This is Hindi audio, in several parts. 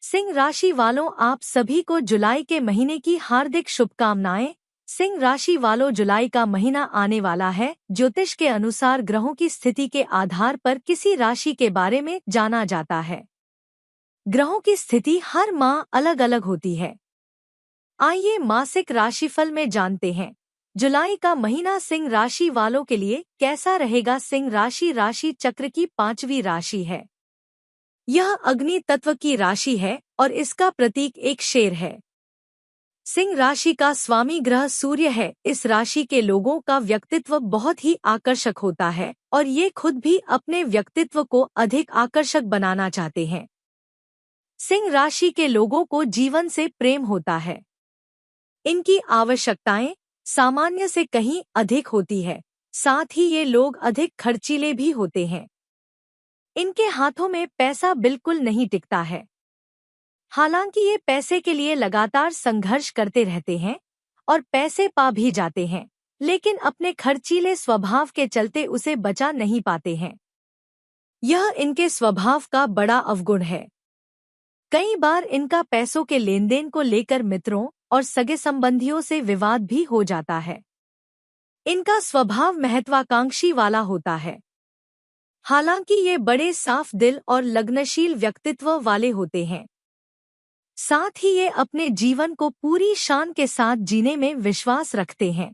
सिंह राशि वालों, आप सभी को जुलाई के महीने की हार्दिक शुभकामनाएं। सिंह राशि वालों, जुलाई का महीना आने वाला है। ज्योतिष के अनुसार ग्रहों की स्थिति के आधार पर किसी राशि के बारे में जाना जाता है। ग्रहों की स्थिति हर माह अलग अलग होती है। आइए मासिक राशिफल में जानते हैं जुलाई का महीना सिंह राशि वालों के लिए कैसा रहेगा। सिंह राशि राशि चक्र की 5वीं राशि है। यह अग्नि तत्व की राशि है और इसका प्रतीक एक शेर है। सिंह राशि का स्वामी ग्रह सूर्य है। इस राशि के लोगों का व्यक्तित्व बहुत ही आकर्षक होता है और ये खुद भी अपने व्यक्तित्व को अधिक आकर्षक बनाना चाहते हैं। सिंह राशि के लोगों को जीवन से प्रेम होता है। इनकी आवश्यकताएं सामान्य से कहीं अधिक होती है। साथ ही ये लोग अधिक खर्चीले भी होते हैं। इनके हाथों में पैसा बिल्कुल नहीं टिकता है। हालांकि ये पैसे के लिए लगातार संघर्ष करते रहते हैं और पैसे पा भी जाते हैं, लेकिन अपने खर्चीले स्वभाव के चलते उसे बचा नहीं पाते हैं। यह इनके स्वभाव का बड़ा अवगुण है। कई बार इनका पैसों के लेनदेन को लेकर मित्रों और सगे संबंधियों से विवाद भी हो जाता है। इनका स्वभाव महत्वाकांक्षी वाला होता है। हालांकि ये बड़े साफ दिल और लग्नशील व्यक्तित्व वाले होते हैं। साथ ही ये अपने जीवन को पूरी शान के साथ जीने में विश्वास रखते हैं।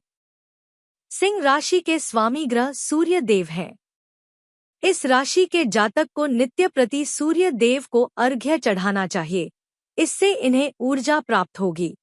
सिंह राशि के स्वामी ग्रह सूर्य देव है। इस राशि के जातक को नित्य प्रति सूर्य देव को अर्घ्य चढ़ाना चाहिए। इससे इन्हें ऊर्जा प्राप्त होगी।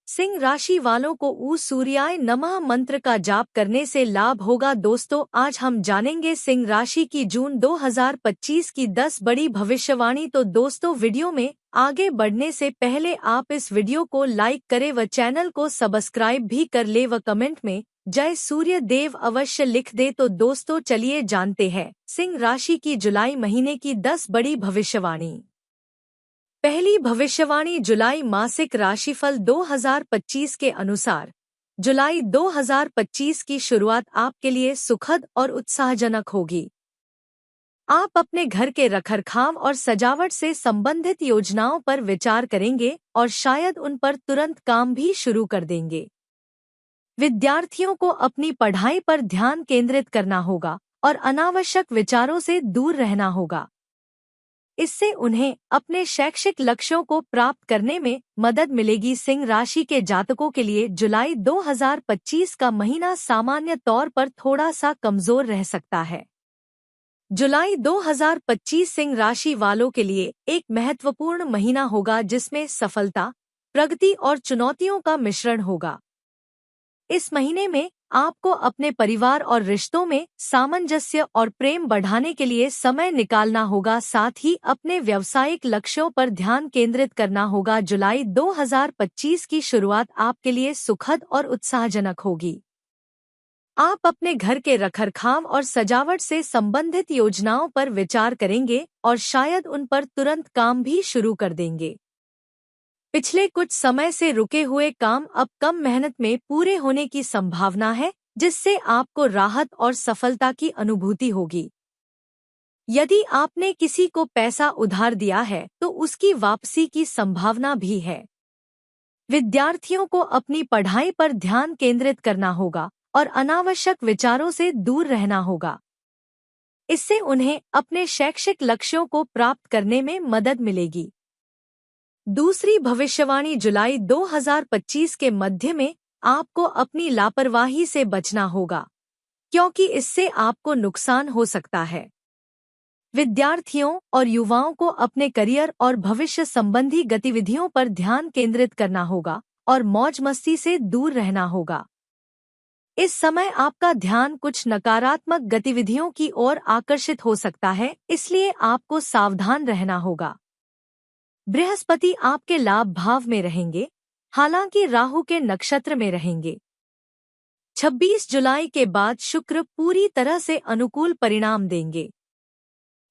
सिंह राशि वालों को ऊ सूर्याय नमः मंत्र का जाप करने से लाभ होगा। दोस्तों, आज हम जानेंगे सिंह राशि की जून 2025 की 10 बड़ी भविष्यवाणी। तो दोस्तों, वीडियो में आगे बढ़ने से पहले आप इस वीडियो को लाइक करें व चैनल को सब्सक्राइब भी कर ले व कमेंट में जय सूर्य देव अवश्य लिख दे। तो दोस्तों, चलिए जानते हैं सिंह राशि की जुलाई महीने की 10 बड़ी भविष्यवाणी। पहली भविष्यवाणी जुलाई मासिक राशिफल 2025 के अनुसार जुलाई 2025 की शुरुआत आपके लिए सुखद और उत्साहजनक होगी। आप अपने घर के रखरखाव और सजावट से संबंधित योजनाओं पर विचार करेंगे और शायद उन पर तुरंत काम भी शुरू कर देंगे। विद्यार्थियों को अपनी पढ़ाई पर ध्यान केंद्रित करना होगा और अनावश्यक विचारों से दूर रहना होगा। इससे उन्हें अपने शैक्षिक लक्ष्यों को प्राप्त करने में मदद मिलेगी। सिंह राशि के जातकों के लिए जुलाई 2025 का महीना सामान्य तौर पर थोड़ा सा कमजोर रह सकता है। जुलाई 2025 सिंह राशि वालों के लिए एक महत्वपूर्ण महीना होगा जिसमें सफलता, प्रगति और चुनौतियों का मिश्रण होगा। इस महीने में आपको अपने परिवार और रिश्तों में सामंजस्य और प्रेम बढ़ाने के लिए समय निकालना होगा। साथ ही अपने व्यावसायिक लक्ष्यों पर ध्यान केंद्रित करना होगा। जुलाई 2025 की शुरुआत आपके लिए सुखद और उत्साहजनक होगी। आप अपने घर के रखरखाव और सजावट से संबंधित योजनाओं पर विचार करेंगे और शायद उन पर तुरंत काम भी शुरू कर देंगे। पिछले कुछ समय से रुके हुए काम अब कम मेहनत में पूरे होने की संभावना है, जिससे आपको राहत और सफलता की अनुभूति होगी। यदि आपने किसी को पैसा उधार दिया है तो उसकी वापसी की संभावना भी है। विद्यार्थियों को अपनी पढ़ाई पर ध्यान केंद्रित करना होगा और अनावश्यक विचारों से दूर रहना होगा। इससे उन्हें अपने शैक्षिक लक्ष्यों को प्राप्त करने में मदद मिलेगी। दूसरी भविष्यवाणी जुलाई 2025 के मध्य में आपको अपनी लापरवाही से बचना होगा, क्योंकि इससे आपको नुकसान हो सकता है। विद्यार्थियों और युवाओं को अपने करियर और भविष्य संबंधी गतिविधियों पर ध्यान केंद्रित करना होगा और मौज मस्ती से दूर रहना होगा। इस समय आपका ध्यान कुछ नकारात्मक गतिविधियों की ओर आकर्षित हो सकता है, इसलिए आपको सावधान रहना होगा। बृहस्पति आपके लाभ भाव में रहेंगे, हालांकि राहु के नक्षत्र में रहेंगे। 26 जुलाई के बाद शुक्र पूरी तरह से अनुकूल परिणाम देंगे।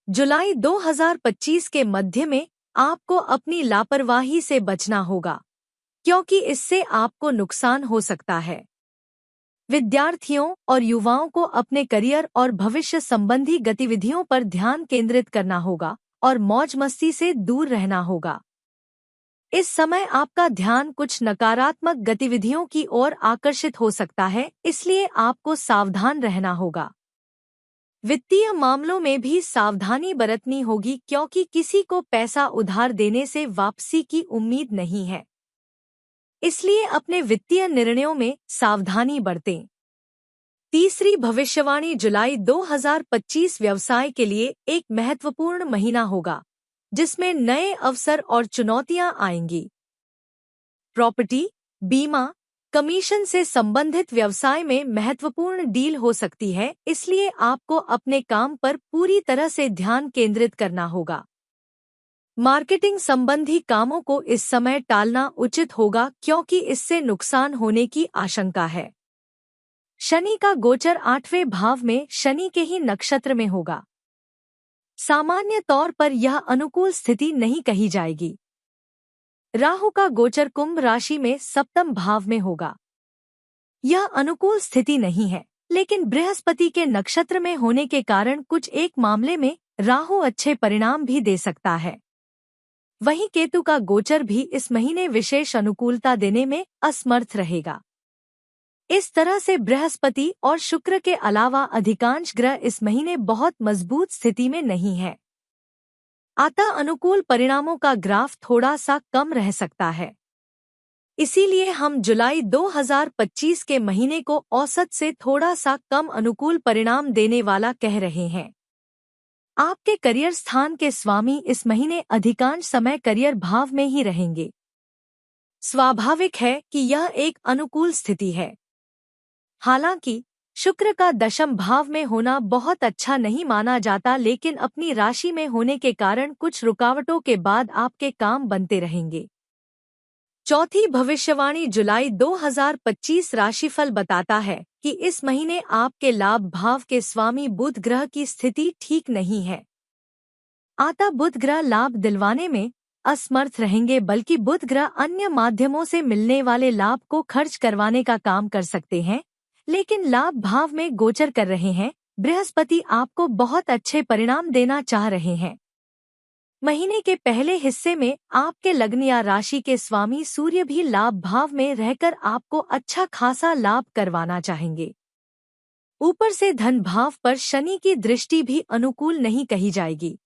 जुलाई 2025 के मध्य में आपको अपनी लापरवाही से बचना होगा, क्योंकि इससे आपको नुकसान हो सकता है। विद्यार्थियों और युवाओं को अपने करियर और भविष्य संबंधी गतिविधियों पर ध्यान केंद्रित करना होगा और मौज मस्ती से दूर रहना होगा। इस समय आपका ध्यान कुछ नकारात्मक गतिविधियों की ओर आकर्षित हो सकता है, इसलिए आपको सावधान रहना होगा। वित्तीय मामलों में भी सावधानी बरतनी होगी क्योंकि किसी को पैसा उधार देने से वापसी की उम्मीद नहीं है, इसलिए अपने वित्तीय निर्णयों में सावधानी बरतें। तीसरी भविष्यवाणी जुलाई 2025 व्यवसाय के लिए एक महत्वपूर्ण महीना होगा, जिसमें नए अवसर और चुनौतियां आएंगी। प्रॉपर्टी, बीमा, कमीशन से संबंधित व्यवसाय में महत्वपूर्ण डील हो सकती है, इसलिए आपको अपने काम पर पूरी तरह से ध्यान केंद्रित करना होगा। मार्केटिंग संबंधी कामों को इस समय टालना उचित होगा क्योंकि इससे नुकसान होने की आशंका है। शनि का गोचर 8वें भाव में शनि के ही नक्षत्र में होगा। सामान्य तौर पर यह अनुकूल स्थिति नहीं कही जाएगी। राहु का गोचर कुंभ राशि में 7वें भाव में होगा। यह अनुकूल स्थिति नहीं है, लेकिन बृहस्पति के नक्षत्र में होने के कारण कुछ एक मामले में राहु अच्छे परिणाम भी दे सकता है। वहीं केतु का गोचर भी इस महीने विशेष अनुकूलता देने में असमर्थ रहेगा। इस तरह से बृहस्पति और शुक्र के अलावा अधिकांश ग्रह इस महीने बहुत मजबूत स्थिति में नहीं है। अतः अनुकूल परिणामों का ग्राफ थोड़ा सा कम रह सकता है। इसीलिए हम जुलाई 2025 के महीने को औसत से थोड़ा सा कम अनुकूल परिणाम देने वाला कह रहे हैं। आपके करियर स्थान के स्वामी इस महीने अधिकांश समय करियर भाव में ही रहेंगे। स्वाभाविक है कि यह एक अनुकूल स्थिति है। हालांकि शुक्र का दशम भाव में होना बहुत अच्छा नहीं माना जाता, लेकिन अपनी राशि में होने के कारण कुछ रुकावटों के बाद आपके काम बनते रहेंगे। चौथी भविष्यवाणी जुलाई 2025 राशिफल बताता है कि इस महीने आपके लाभ भाव के स्वामी बुध ग्रह की स्थिति ठीक नहीं है। अतः बुध ग्रह लाभ दिलवाने में असमर्थ रहेंगे, बल्कि बुध ग्रह अन्य माध्यमों से मिलने वाले लाभ को खर्च करवाने का काम कर सकते हैं। लेकिन लाभ भाव में गोचर कर रहे हैं। बृहस्पति आपको बहुत अच्छे परिणाम देना चाह रहे हैं। महीने के पहले हिस्से में आपके लग्न या राशि के स्वामी सूर्य भी लाभ भाव में रहकर आपको अच्छा खासा लाभ करवाना चाहेंगे। ऊपर से धन भाव पर शनि की दृष्टि भी अनुकूल नहीं कही जाएगी।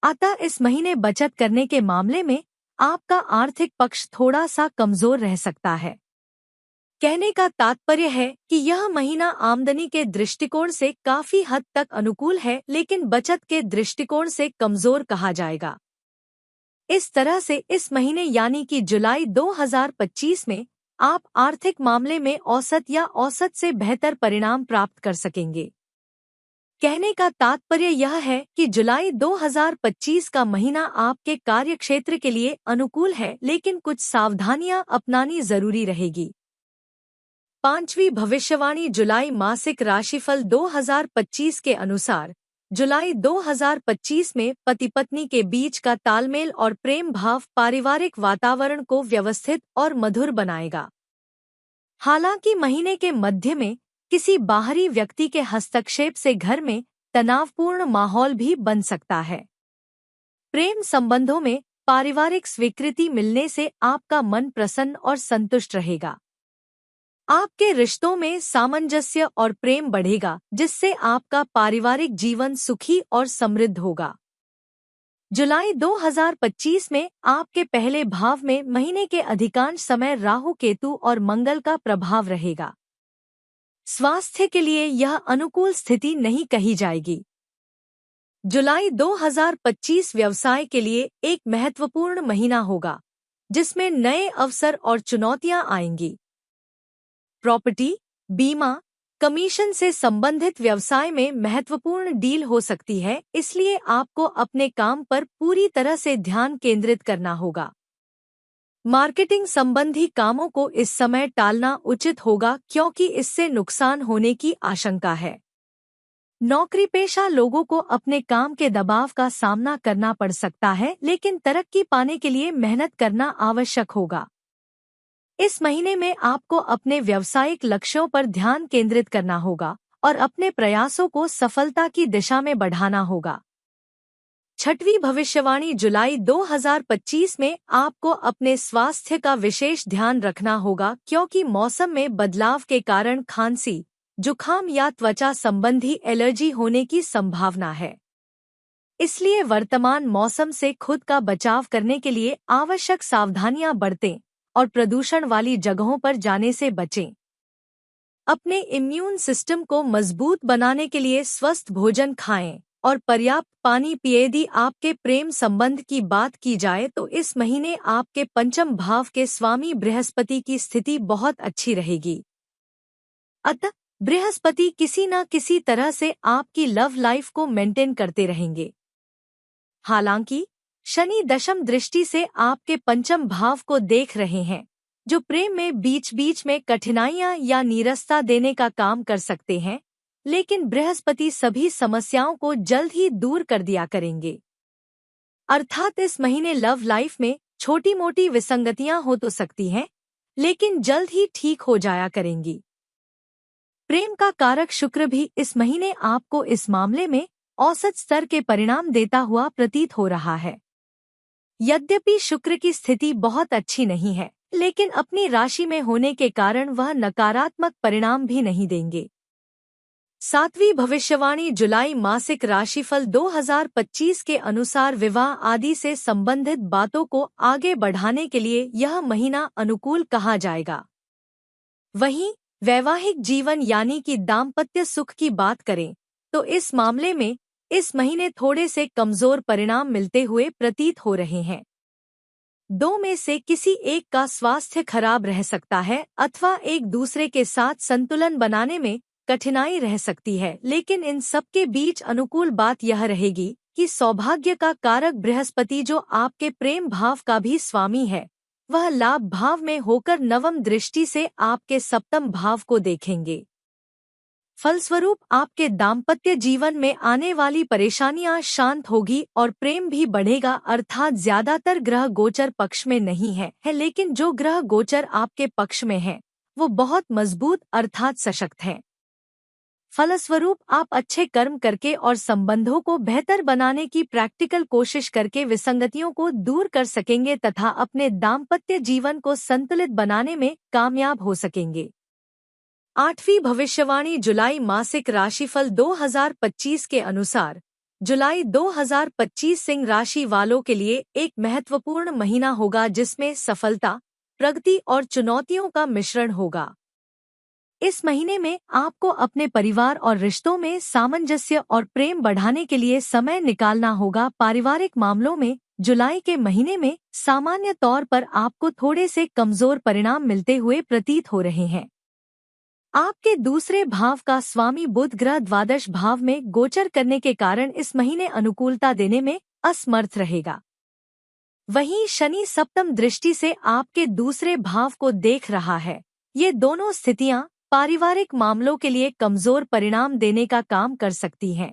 अतः इस महीने बचत करने के मामले में आपका आर्थिक पक्ष थोड़ा सा कमजोर रह सकता है। कहने का तात्पर्य है कि यह महीना आमदनी के दृष्टिकोण से काफी हद तक अनुकूल है, लेकिन बचत के दृष्टिकोण से कमजोर कहा जाएगा। इस तरह से इस महीने यानी कि जुलाई 2025 में आप आर्थिक मामले में औसत या औसत से बेहतर परिणाम प्राप्त कर सकेंगे। कहने का तात्पर्य यह है कि जुलाई 2025 का महीना आपके कार्यक्षेत्र के लिए अनुकूल है, लेकिन कुछ सावधानियां अपनानी जरूरी रहेगी। पांचवी भविष्यवाणी जुलाई मासिक राशिफल 2025 के अनुसार जुलाई 2025 में पति पत्नी के बीच का तालमेल और प्रेम भाव पारिवारिक वातावरण को व्यवस्थित और मधुर बनाएगा। हालांकि महीने के मध्य में किसी बाहरी व्यक्ति के हस्तक्षेप से घर में तनावपूर्ण माहौल भी बन सकता है। प्रेम संबंधों में पारिवारिक स्वीकृति मिलने से आपका मन प्रसन्न और संतुष्ट रहेगा। आपके रिश्तों में सामंजस्य और प्रेम बढ़ेगा, जिससे आपका पारिवारिक जीवन सुखी और समृद्ध होगा। जुलाई 2025 में आपके पहले भाव में महीने के अधिकांश समय राहु केतु और मंगल का प्रभाव रहेगा। स्वास्थ्य के लिए यह अनुकूल स्थिति नहीं कही जाएगी। जुलाई 2025 व्यवसाय के लिए एक महत्वपूर्ण महीना होगा, जिसमें नए अवसर और चुनौतियां आएंगी। प्रॉपर्टी, बीमा, कमीशन से संबंधित व्यवसाय में महत्वपूर्ण डील हो सकती है, इसलिए आपको अपने काम पर पूरी तरह से ध्यान केंद्रित करना होगा। मार्केटिंग संबंधी कामों को इस समय टालना उचित होगा क्योंकि इससे नुकसान होने की आशंका है। नौकरी पेशा लोगों को अपने काम के दबाव का सामना करना पड़ सकता है, लेकिन तरक्की पाने के लिए मेहनत करना आवश्यक होगा। इस महीने में आपको अपने व्यावसायिक लक्ष्यों पर ध्यान केंद्रित करना होगा और अपने प्रयासों को सफलता की दिशा में बढ़ाना होगा। छठवीं भविष्यवाणी जुलाई 2025 में आपको अपने स्वास्थ्य का विशेष ध्यान रखना होगा क्योंकि मौसम में बदलाव के कारण खांसी, जुखाम या त्वचा संबंधी एलर्जी होने की संभावना है। इसलिए वर्तमान मौसम से खुद का बचाव करने के लिए आवश्यक सावधानियां बरतें और प्रदूषण वाली जगहों पर जाने से बचें। अपने इम्यून सिस्टम को मजबूत बनाने के लिए स्वस्थ भोजन खाएं और पर्याप्त पानी पिएं। यदि आपके प्रेम संबंध की बात की जाए तो इस महीने आपके पंचम भाव के स्वामी बृहस्पति की स्थिति बहुत अच्छी रहेगी। अतः बृहस्पति किसी न किसी तरह से आपकी लव लाइफ को मेंटेन करते रहेंगे। हालांकि शनि दशम दृष्टि से आपके पंचम भाव को देख रहे हैं, जो प्रेम में बीच बीच में कठिनाइयां या नीरसता देने का काम कर सकते हैं, लेकिन बृहस्पति सभी समस्याओं को जल्द ही दूर कर दिया करेंगे। अर्थात इस महीने लव लाइफ में छोटी मोटी विसंगतियां हो तो सकती हैं, लेकिन जल्द ही ठीक हो जाया करेंगी। प्रेम का कारक शुक्र भी इस महीने आपको इस मामले में औसत स्तर के परिणाम देता हुआ प्रतीत हो रहा है। यद्यपि शुक्र की स्थिति बहुत अच्छी नहीं है, लेकिन अपनी राशि में होने के कारण वह नकारात्मक परिणाम भी नहीं देंगे। सातवीं भविष्यवाणी जुलाई मासिक राशिफल 2025 के अनुसार विवाह आदि से संबंधित बातों को आगे बढ़ाने के लिए यह महीना अनुकूल कहा जाएगा। वहीं वैवाहिक जीवन यानी कि दाम्पत्य सुख की बात करें तो इस मामले में इस महीने थोड़े से कमजोर परिणाम मिलते हुए प्रतीत हो रहे हैं। दो में से किसी एक का स्वास्थ्य खराब रह सकता है अथवा एक दूसरे के साथ संतुलन बनाने में कठिनाई रह सकती है, लेकिन इन सब के बीच अनुकूल बात यह रहेगी कि सौभाग्य का कारक बृहस्पति, जो आपके प्रेम भाव का भी स्वामी है, वह लाभ भाव में होकर नवम दृष्टि से आपके सप्तम भाव को देखेंगे। फलस्वरूप आपके दाम्पत्य जीवन में आने वाली परेशानियां शांत होगी और प्रेम भी बढ़ेगा। अर्थात ज्यादातर ग्रह गोचर पक्ष में नहीं है, लेकिन जो ग्रह गोचर आपके पक्ष में है वो बहुत मजबूत अर्थात सशक्त हैं। फलस्वरूप आप अच्छे कर्म करके और संबंधों को बेहतर बनाने की प्रैक्टिकल कोशिश करके विसंगतियों को दूर कर सकेंगे तथा अपने दाम्पत्य जीवन को संतुलित बनाने में कामयाब हो सकेंगे। आठवीं भविष्यवाणी जुलाई मासिक राशिफल 2025 के अनुसार जुलाई 2025 सिंह राशि वालों के लिए एक महत्वपूर्ण महीना होगा, जिसमें सफलता, प्रगति और चुनौतियों का मिश्रण होगा। इस महीने में आपको अपने परिवार और रिश्तों में सामंजस्य और प्रेम बढ़ाने के लिए समय निकालना होगा। पारिवारिक मामलों में जुलाई के महीने में सामान्य तौर पर आपको थोड़े से कमजोर परिणाम मिलते हुए प्रतीत हो रहे हैं। आपके दूसरे भाव का स्वामी बुध ग्रह द्वादश भाव में गोचर करने के कारण इस महीने अनुकूलता देने में असमर्थ रहेगा। वहीं शनि सप्तम दृष्टि से आपके दूसरे भाव को देख रहा है। ये दोनों स्थितियां पारिवारिक मामलों के लिए कमजोर परिणाम देने का काम कर सकती हैं।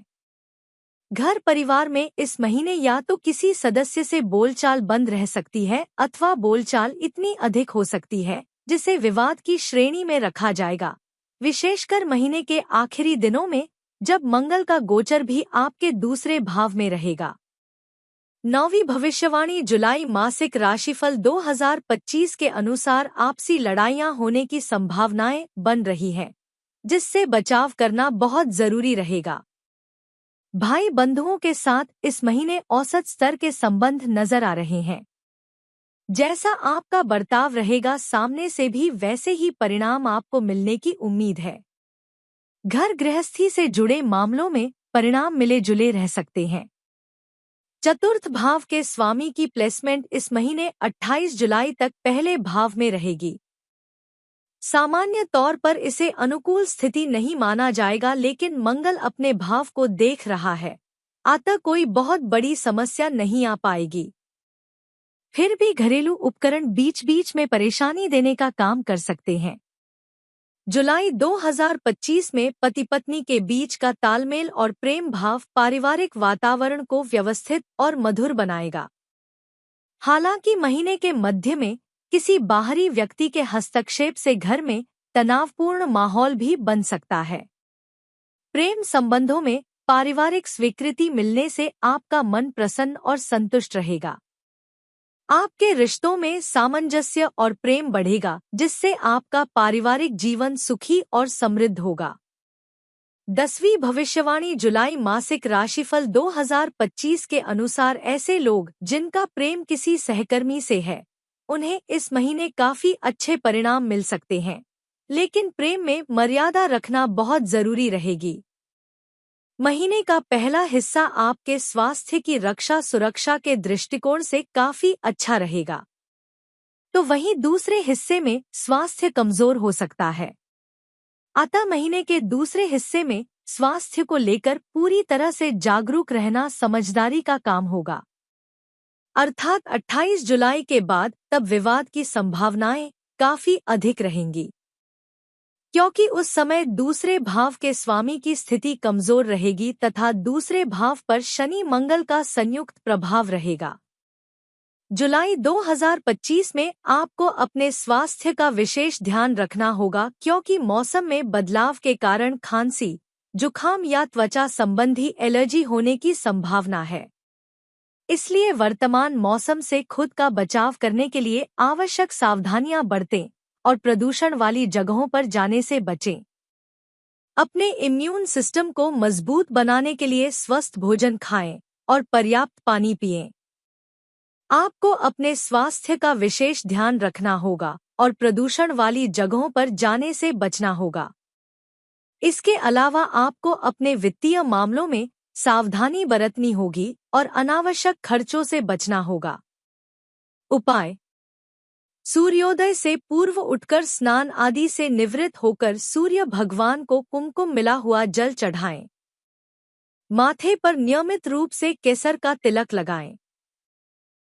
घर परिवार में इस महीने या तो किसी सदस्य से बोलचाल बंद रह सकती है अथवा बोलचाल इतनी अधिक हो सकती है जिसे विवाद की श्रेणी में रखा जाएगा, विशेषकर महीने के आखिरी दिनों में जब मंगल का गोचर भी आपके दूसरे भाव में रहेगा। नौवीं भविष्यवाणी जुलाई मासिक राशिफल 2025 के अनुसार आपसी लड़ाइयां होने की संभावनाएं बन रही हैं, जिससे बचाव करना बहुत जरूरी रहेगा। भाई बंधुओं के साथ इस महीने औसत स्तर के संबंध नजर आ रहे हैं। जैसा आपका बर्ताव रहेगा सामने से भी वैसे ही परिणाम आपको मिलने की उम्मीद है। घर गृहस्थी से जुड़े मामलों में परिणाम मिले जुले रह सकते हैं। चतुर्थ भाव के स्वामी की प्लेसमेंट इस महीने 28 जुलाई तक पहले भाव में रहेगी। सामान्य तौर पर इसे अनुकूल स्थिति नहीं माना जाएगा, लेकिन मंगल अपने भाव को देख रहा है, अतः कोई बहुत बड़ी समस्या नहीं आ पाएगी। फिर भी घरेलू उपकरण बीच बीच में परेशानी देने का काम कर सकते हैं। जुलाई 2025 में पति पत्नी के बीच का तालमेल और प्रेम भाव पारिवारिक वातावरण को व्यवस्थित और मधुर बनाएगा। हालांकि महीने के मध्य में किसी बाहरी व्यक्ति के हस्तक्षेप से घर में तनावपूर्ण माहौल भी बन सकता है। प्रेम संबंधों में पारिवारिक स्वीकृति मिलने से आपका मन प्रसन्न और संतुष्ट रहेगा। आपके रिश्तों में सामंजस्य और प्रेम बढ़ेगा, जिससे आपका पारिवारिक जीवन सुखी और समृद्ध होगा। 10वीं भविष्यवाणी जुलाई मासिक राशिफल 2025 के अनुसार ऐसे लोग जिनका प्रेम किसी सहकर्मी से है, उन्हें इस महीने काफी अच्छे परिणाम मिल सकते हैं, लेकिन प्रेम में मर्यादा रखना बहुत जरूरी रहेगी। महीने का पहला हिस्सा आपके स्वास्थ्य की रक्षा सुरक्षा के दृष्टिकोण से काफी अच्छा रहेगा, तो वहीं दूसरे हिस्से में स्वास्थ्य कमजोर हो सकता है। अतः महीने के दूसरे हिस्से में स्वास्थ्य को लेकर पूरी तरह से जागरूक रहना समझदारी का काम होगा। अर्थात 28 जुलाई के बाद तब विवाद की संभावनाएं काफी अधिक रहेंगी, क्योंकि उस समय दूसरे भाव के स्वामी की स्थिति कमजोर रहेगी तथा दूसरे भाव पर शनि मंगल का संयुक्त प्रभाव रहेगा। जुलाई 2025 में आपको अपने स्वास्थ्य का विशेष ध्यान रखना होगा, क्योंकि मौसम में बदलाव के कारण खांसी, जुखाम या त्वचा संबंधी एलर्जी होने की संभावना है। इसलिए वर्तमान मौसम से खुद का बचाव करने के लिए आवश्यक सावधानियां बरतें और प्रदूषण वाली जगहों पर जाने से बचें। अपने इम्यून सिस्टम को मजबूत बनाने के लिए स्वस्थ भोजन खाएं और पर्याप्त पानी पिएं। आपको अपने स्वास्थ्य का विशेष ध्यान रखना होगा और प्रदूषण वाली जगहों पर जाने से बचना होगा। इसके अलावा आपको अपने वित्तीय मामलों में सावधानी बरतनी होगी और अनावश्यक खर्चों से बचना होगा। उपाय: सूर्योदय से पूर्व उठकर स्नान आदि से निवृत्त होकर सूर्य भगवान को कुमकुम मिला हुआ जल चढ़ाएं। माथे पर नियमित रूप से केसर का तिलक लगाएं।